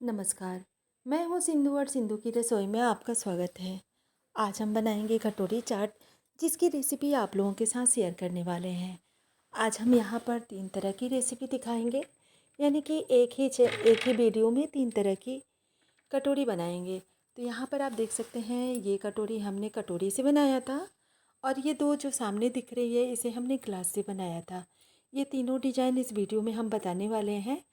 नमस्कार। मैं हूँ सिंधु और सिंधु की रसोई में आपका स्वागत है। आज हम बनाएंगे कटोरी चाट, जिसकी रेसिपी आप लोगों के साथ शेयर करने वाले हैं। आज हम यहाँ पर 3 तरह की रेसिपी दिखाएंगे, यानी कि एक ही वीडियो में 3 तरह की कटोरी बनाएंगे। तो यहाँ पर आप देख सकते हैं, ये कटोरी हमने कटोरी से बनाया था और ये 2 जो सामने दिख रही है, इसे हमने ग्लास से बनाया था। ये तीनों डिज़ाइन इस वीडियो में हम बताने वाले हैं।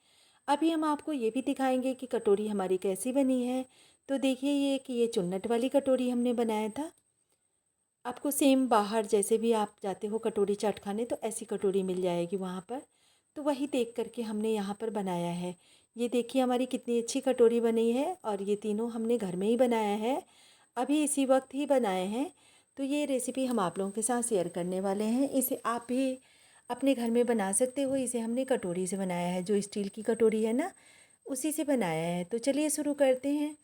अभी हम आपको ये भी दिखाएंगे कि कटोरी हमारी कैसी बनी है। तो देखिए, ये चुन्नट वाली कटोरी हमने बनाया था। आपको सेम बाहर जैसे भी आप जाते हो कटोरी चाट खाने, तो ऐसी कटोरी मिल जाएगी वहाँ पर। तो वही देख करके हमने यहाँ पर बनाया है। ये देखिए हमारी कितनी अच्छी कटोरी बनी है और ये तीनों हमने घर में ही बनाया है, अभी इसी वक्त ही बनाए हैं। तो ये रेसिपी हम आप लोगों के साथ शेयर करने वाले हैं। इसे आप भी अपने घर में बना सकते हो। इसे हमने कटोरी से बनाया है, जो स्टील की कटोरी है ना, उसी से बनाया है। तो चलिए शुरू करते हैं।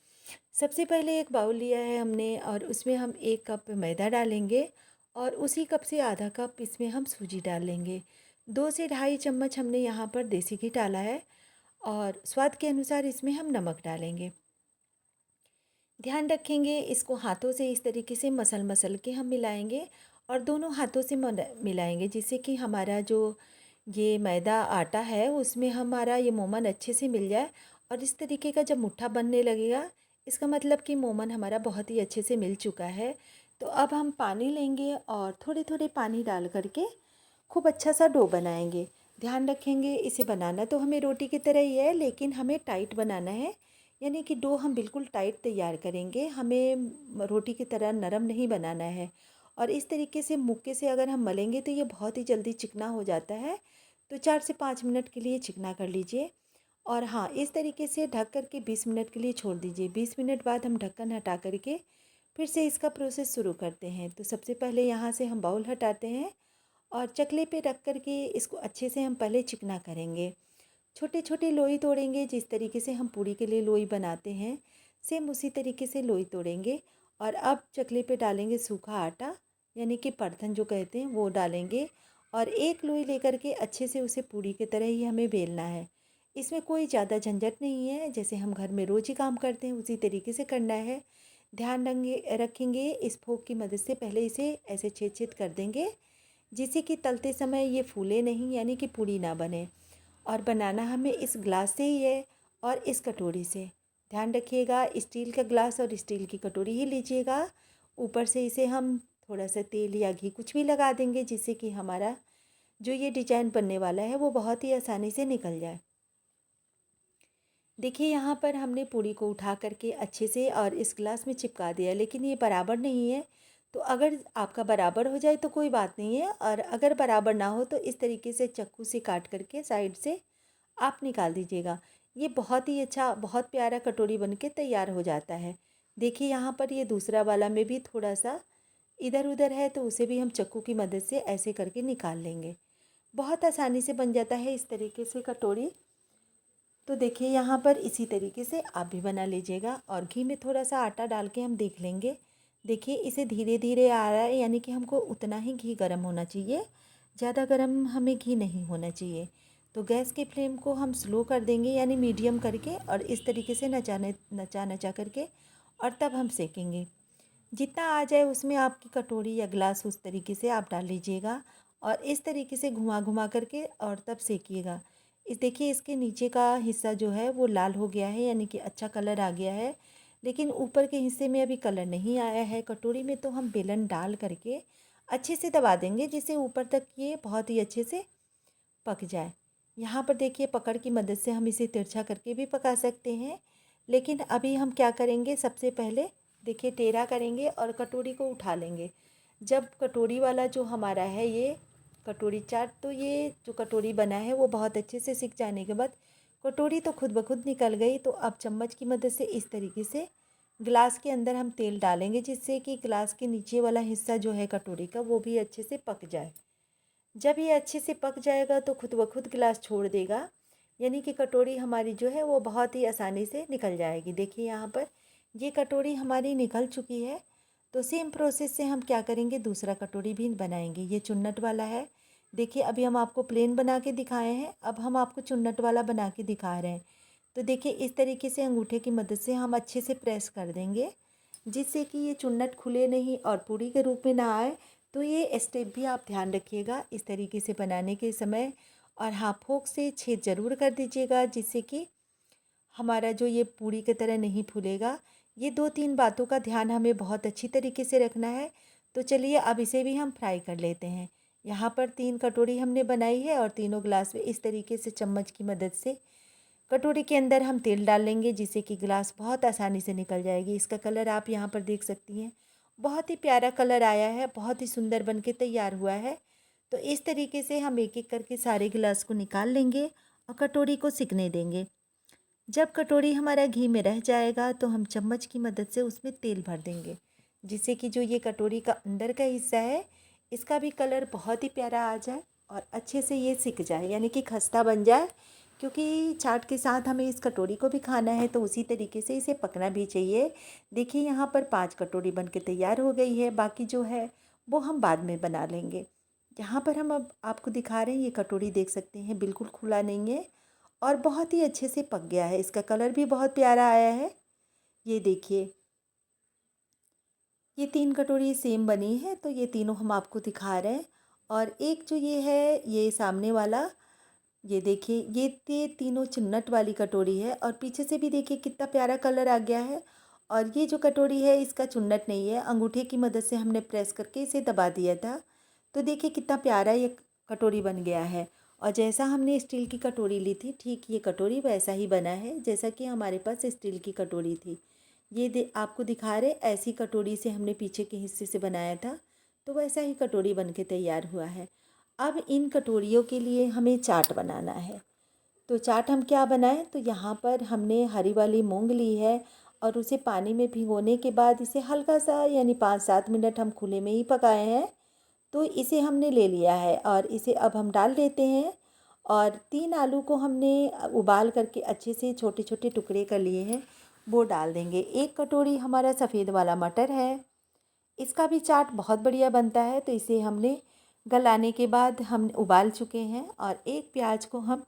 सबसे पहले एक बाउल लिया है हमने और उसमें हम 1 कप मैदा डालेंगे और उसी कप से आधा कप इसमें हम सूजी डाल लेंगे। 2 से ढाई चम्मच हमने यहाँ पर देसी घी डाला है और स्वाद के अनुसार इसमें हम नमक डालेंगे। ध्यान रखेंगे, इसको हाथों से इस तरीके से मसल मसल के हम मिलाएंगे और दोनों हाथों से मिलाएंगे, जिससे कि हमारा जो ये मैदा आटा है उसमें हमारा ये मोमन अच्छे से मिल जाए। और इस तरीके का जब मुट्ठा बनने लगेगा, इसका मतलब कि मोमन हमारा बहुत ही अच्छे से मिल चुका है। तो अब हम पानी लेंगे और थोड़े थोड़े पानी डाल करके खूब अच्छा सा डो बनाएंगे। ध्यान रखेंगे, इसे बनाना तो हमें रोटी की तरह ही है, लेकिन हमें टाइट बनाना है। यानी कि डो हम बिल्कुल टाइट तैयार करेंगे, हमें रोटी की तरह नरम नहीं बनाना है। और इस तरीके से मुक्के से अगर हम मलेंगे तो ये बहुत ही जल्दी चिकना हो जाता है। तो 4 से 5 मिनट के लिए चिकना कर लीजिए। और हाँ, इस तरीके से ढक कर के 20 मिनट के लिए छोड़ दीजिए। 20 मिनट बाद हम ढक्कन हटा करके फिर से इसका प्रोसेस शुरू करते हैं। तो सबसे पहले यहाँ से हम बाउल हटाते हैं और चकले पे रख कर के इसको अच्छे से हम पहले चिकना करेंगे। छोटे छोटे लोई तोड़ेंगे, जिस तरीके से हम पूड़ी के लिए लोई बनाते हैं, सेम उसी तरीके से लोई तोड़ेंगे। और अब चकले पे डालेंगे सूखा आटा, यानी कि परथन जो कहते हैं वो डालेंगे। और एक लोई लेकर के अच्छे से उसे पूड़ी की तरह ही हमें बेलना है। इसमें कोई ज़्यादा झंझट नहीं है, जैसे हम घर में रोज़ ही काम करते हैं उसी तरीके से करना है। ध्यान रखेंगे, इस फोक की मदद से पहले इसे ऐसे छेद छेद कर देंगे, जिससे कि तलते समय ये फूले नहीं, यानी कि पूड़ी ना बने। और बनाना हमें इस ग्लास से ही है और इस कटोरी से। ध्यान रखिएगा, स्टील का ग्लास और स्टील की कटोरी ही लीजिएगा। ऊपर से इसे हम थोड़ा सा तेल या घी कुछ भी लगा देंगे, जिससे कि हमारा जो ये डिजाइन बनने वाला है वो बहुत ही आसानी से निकल जाए। देखिए, यहाँ पर हमने पूड़ी को उठा करके अच्छे से और इस ग्लास में चिपका दिया, लेकिन ये बराबर नहीं है। तो अगर आपका बराबर हो जाए तो कोई बात नहीं है, और अगर बराबर ना हो तो इस तरीके से चाकू से काट करके साइड से आप निकाल दीजिएगा। ये बहुत ही अच्छा, बहुत प्यारा कटोरी बन के तैयार हो जाता है। देखिए, यहाँ पर ये दूसरा वाला में भी थोड़ा सा इधर उधर है, तो उसे भी हम चाकू की मदद से ऐसे करके निकाल लेंगे। बहुत आसानी से बन जाता है इस तरीके से कटोरी। तो देखिए, यहाँ पर इसी तरीके से आप भी बना लीजिएगा। और घी में थोड़ा सा आटा डाल के हम देख लेंगे। देखिए, इसे धीरे धीरे आ रहा है, यानी कि हमको उतना ही घी गर्म होना चाहिए, ज़्यादा गर्म हमें घी नहीं होना चाहिए। तो गैस के फ्लेम को हम स्लो कर देंगे, यानी मीडियम करके, और इस तरीके से नचा नचा करके, और तब हम सेकेंगे। जितना आ जाए उसमें आपकी कटोरी या ग्लास, उस तरीके से आप डाल लीजिएगा और इस तरीके से घुमा घुमा करके और तब सेकिएगा। इस देखिए, इसके नीचे का हिस्सा जो है वो लाल हो गया है, यानी कि अच्छा कलर आ गया है। लेकिन ऊपर के हिस्से में अभी कलर नहीं आया है कटोरी में, तो हम बेलन डाल करके अच्छे से दबा देंगे, जिससे ऊपर तक ये बहुत ही अच्छे से पक जाए। यहाँ पर देखिए, पकड़ की मदद से हम इसे तिरछा करके भी पका सकते हैं। लेकिन अभी हम क्या करेंगे, सबसे पहले देखिए टेढ़ा करेंगे और कटोरी को उठा लेंगे। जब कटोरी वाला जो हमारा है ये कटोरी चाट, तो ये जो कटोरी बना है वो बहुत अच्छे से सिक जाने के बाद कटोरी तो खुद ब खुद निकल गई। तो अब चम्मच की मदद से इस तरीके से ग्लास के अंदर हम तेल डालेंगे, जिससे कि ग्लास के नीचे वाला हिस्सा जो है कटोरी का, वो भी अच्छे से पक जाए। जब ये अच्छे से पक जाएगा तो खुद ब खुद गिलास छोड़ देगा, यानी कि कटोरी हमारी जो है वो बहुत ही आसानी से निकल जाएगी। देखिए, यहाँ पर ये कटोरी हमारी निकल चुकी है। तो सेम प्रोसेस से हम क्या करेंगे, दूसरा कटोरी भी बनाएंगे। ये चुन्नट वाला है। देखिए, अभी हम आपको प्लेन बना के दिखाए हैं, अब हम आपको चुन्नट वाला बना के दिखा रहे हैं। तो देखिए इस तरीके से अंगूठे की मदद से हम अच्छे से प्रेस कर देंगे, जिससे कि ये चुन्नट खुले नहीं और पूड़ी के रूप में ना आए। तो ये स्टेप भी आप ध्यान रखिएगा इस तरीके से बनाने के समय। और हाँ, फोक से छेद ज़रूर कर दीजिएगा, जिससे कि हमारा जो ये पूड़ी की तरह नहीं फूलेगा। ये 2-3 बातों का ध्यान हमें बहुत अच्छी तरीके से रखना है। तो चलिए अब इसे भी हम फ्राई कर लेते हैं। यहाँ पर 3 कटोरी हमने बनाई है और तीनों ग्लास में इस तरीके से चम्मच की मदद से कटोरी के अंदर हम तेल डाल लेंगे, जिससे कि गिलास बहुत आसानी से निकल जाएगी। इसका कलर आप यहाँ पर देख सकती हैं, बहुत ही प्यारा कलर आया है, बहुत ही सुंदर बन के तैयार हुआ है। तो इस तरीके से हम एक एक करके सारे गिलास को निकाल लेंगे और कटोरी को सिकने देंगे। जब कटोरी हमारा घी में रह जाएगा तो हम चम्मच की मदद से उसमें तेल भर देंगे, जिससे कि जो ये कटोरी का अंदर का हिस्सा है इसका भी कलर बहुत ही प्यारा आ जाए और अच्छे से ये सिक जाए, यानी कि खस्ता बन जाए। क्योंकि चाट के साथ हमें इस कटोरी को भी खाना है, तो उसी तरीके से इसे पकना भी चाहिए। देखिए यहाँ पर 5 कटोरी बन के तैयार हो गई है, बाकी जो है वो हम बाद में बना लेंगे। यहाँ पर हम अब आपको दिखा रहे हैं, ये कटोरी देख सकते हैं बिल्कुल खुला नहीं है और बहुत ही अच्छे से पक गया है। इसका कलर भी बहुत प्यारा आया है। ये देखिए, ये 3 कटोरी सेम बनी है, तो ये तीनों हम आपको दिखा रहे हैं। और एक जो ये है, ये सामने वाला, ये देखिए ये तीनों चुन्नट वाली कटोरी है और पीछे से भी देखिए कितना प्यारा कलर आ गया है। और ये जो कटोरी है इसका चुन्नट नहीं है, अंगूठे की मदद से हमने प्रेस करके इसे दबा दिया था। तो देखिए कितना प्यारा ये कटोरी बन गया है। और जैसा हमने स्टील की कटोरी ली थी, ठीक ये कटोरी वैसा ही बना है जैसा कि हमारे पास स्टील की कटोरी थी। ये आपको दिखा रहे, ऐसी कटोरी से हमने पीछे के हिस्से से बनाया था, तो वैसा ही कटोरी बन के तैयार हुआ है। अब इन कटोरियों के लिए हमें चाट बनाना है। तो चाट हम क्या बनाएं, तो यहाँ पर हमने हरी वाली मूंग ली है और उसे पानी में भिगोने के बाद इसे हल्का सा, यानी 5-7 मिनट हम खुले में ही पकाए हैं। तो इसे हमने ले लिया है और इसे अब हम डाल देते हैं। और 3 आलू को हमने उबाल करके अच्छे से छोटे छोटे टुकड़े कर लिए हैं, वो डाल देंगे। 1 कटोरी हमारा सफ़ेद वाला मटर है, इसका भी चाट बहुत बढ़िया बनता है। तो इसे हमने गलाने के बाद हम उबाल चुके हैं। और 1 प्याज को हम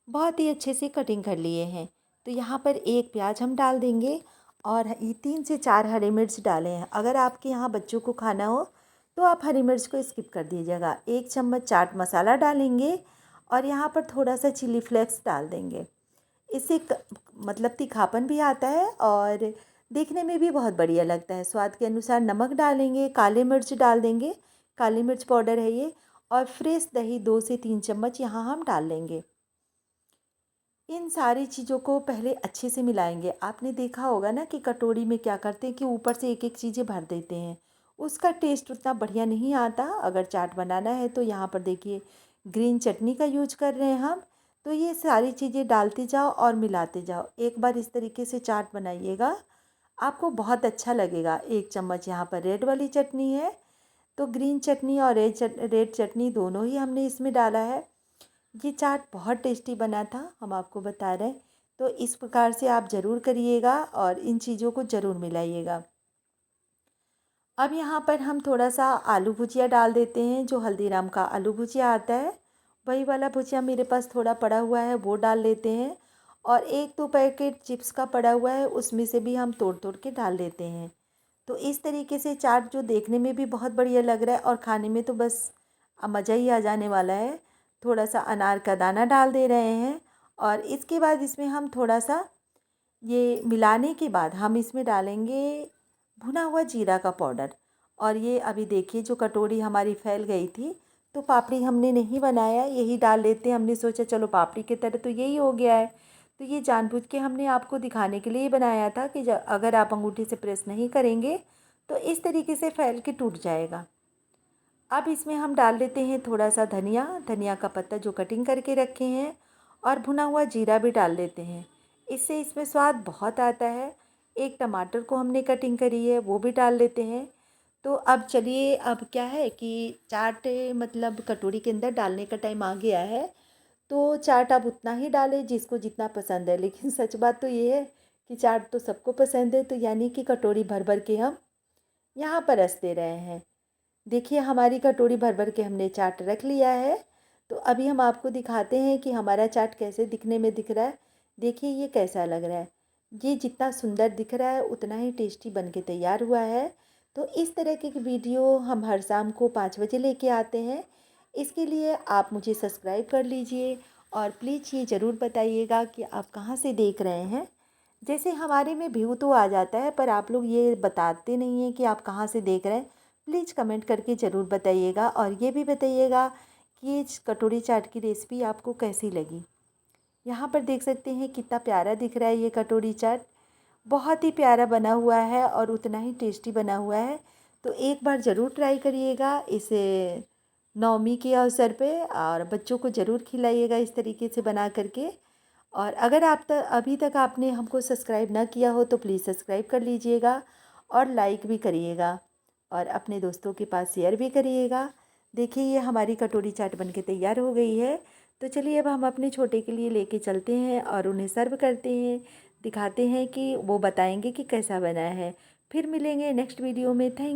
बहुत ही अच्छे से कटिंग कर लिए हैं, तो यहाँ पर 1 प्याज हम डाल देंगे। और ये 3 से 4 हरी मिर्च डाले हैं। अगर आपके यहाँ बच्चों को खाना हो तो आप हरी मिर्च को स्किप कर दीजिएगा। 1 चम्मच चाट मसाला डालेंगे और यहाँ पर थोड़ा सा चिली फ्लेक्स डाल देंगे। इससे मतलब तीखापन भी आता है और देखने में भी बहुत बढ़िया लगता है। स्वाद के अनुसार नमक डालेंगे, काली मिर्च डाल देंगे, काली मिर्च पाउडर है ये। और फ्रेश दही 2 से 3 चम्मच यहाँ हम डाल लेंगे। इन सारी चीज़ों को पहले अच्छे से मिलाएंगे। आपने देखा होगा ना कि कटोरी में क्या करते हैं कि ऊपर से एक एक चीज़ें भर देते हैं, उसका टेस्ट उतना बढ़िया नहीं आता। अगर चाट बनाना है तो यहाँ पर देखिए ग्रीन चटनी का यूज कर रहे हैं हम। तो ये सारी चीज़ें डालते जाओ और मिलाते जाओ। एक बार इस तरीके से चाट बनाइएगा, आपको बहुत अच्छा लगेगा। 1 चम्मच यहाँ पर रेड वाली चटनी है, तो ग्रीन चटनी और रेड चटनी दोनों ही हमने इसमें डाला है। ये चाट बहुत टेस्टी बना था, हम आपको बता रहे हैं। तो इस प्रकार से आप ज़रूर करिएगा और इन चीज़ों को ज़रूर मिलाइएगा। अब यहाँ पर हम थोड़ा सा आलू भुजिया डाल देते हैं, जो हल्दीराम का आलू भुजिया आता है वही वाला भुजिया मेरे पास थोड़ा पड़ा हुआ है, वो डाल लेते हैं। और 1-2 पैकेट चिप्स का पड़ा हुआ है, उसमें से भी हम तोड़ तोड़ के डाल देते हैं। तो इस तरीके से चाट जो देखने में भी बहुत बढ़िया लग रहा है और खाने में तो बस मज़ा ही आ जाने वाला है। थोड़ा सा अनार का दाना डाल दे रहे हैं और इसके बाद इसमें हम थोड़ा सा, ये मिलाने के बाद हम इसमें डालेंगे भुना हुआ जीरा का पाउडर। और ये अभी देखिए जो कटोरी हमारी फैल गई थी, तो पापड़ी हमने नहीं बनाया, यही डाल लेते हैं। हमने सोचा चलो पापड़ी की तरह तो यही हो गया है। तो ये जानबूझ के हमने आपको दिखाने के लिए ही बनाया था कि अगर आप अंगूठे से प्रेस नहीं करेंगे तो इस तरीके से फैल के टूट जाएगा। अब इसमें हम डाल देते हैं थोड़ा सा धनिया, धनिया का पत्ता जो कटिंग करके रखे हैं, और भुना हुआ जीरा भी डाल देते हैं। इससे इसमें स्वाद बहुत आता है। 1 टमाटर को हमने कटिंग करी है, वो भी डाल देते हैं। तो अब चलिए, अब क्या है कि चाट मतलब कटोरी के अंदर डालने का टाइम आ गया है। तो चाट आप उतना ही डालें जिसको जितना पसंद है। लेकिन सच बात तो ये है कि चाट तो सबको पसंद है, तो यानी कि कटोरी भर भर के हम यहाँ परस दे रहे हैं। देखिए हमारी कटोरी भर भर के हमने चाट रख लिया है। तो अभी हम आपको दिखाते हैं कि हमारा चाट कैसे दिखने में दिख रहा है। देखिए ये कैसा लग रहा है। ये जितना सुंदर दिख रहा है उतना ही टेस्टी बन के तैयार हुआ है। तो इस तरह की वीडियो हम हर शाम को 5 बजे लेके आते हैं। इसके लिए आप मुझे सब्सक्राइब कर लीजिए और प्लीज़ ये ज़रूर बताइएगा कि आप कहाँ से देख रहे हैं। जैसे हमारे में व्यू तो आ जाता है पर आप लोग ये बताते नहीं हैं कि आप कहाँ से देख रहे हैं। प्लीज़ कमेंट करके ज़रूर बताइएगा और ये भी बताइएगा कि ये कटोरी चाट की रेसिपी आपको कैसी लगी। यहाँ पर देख सकते हैं कितना प्यारा दिख रहा है ये कटोरी चाट। बहुत ही प्यारा बना हुआ है और उतना ही टेस्टी बना हुआ है। तो एक बार ज़रूर ट्राई करिएगा इसे नवमी के अवसर पे और बच्चों को ज़रूर खिलाइएगा इस तरीके से बना करके। और अगर अभी तक आपने हमको सब्सक्राइब ना किया हो तो प्लीज़ सब्सक्राइब कर लीजिएगा और लाइक भी करिएगा और अपने दोस्तों के पास शेयर भी करिएगा। देखिए ये हमारी कटोरी चाट बनके तैयार हो गई है। तो चलिए अब हम अपने छोटे के लिए लेके चलते हैं और उन्हें सर्व करते हैं, दिखाते हैं कि वो बताएंगे कि कैसा बना है। फिर मिलेंगे नेक्स्ट वीडियो में। थैंक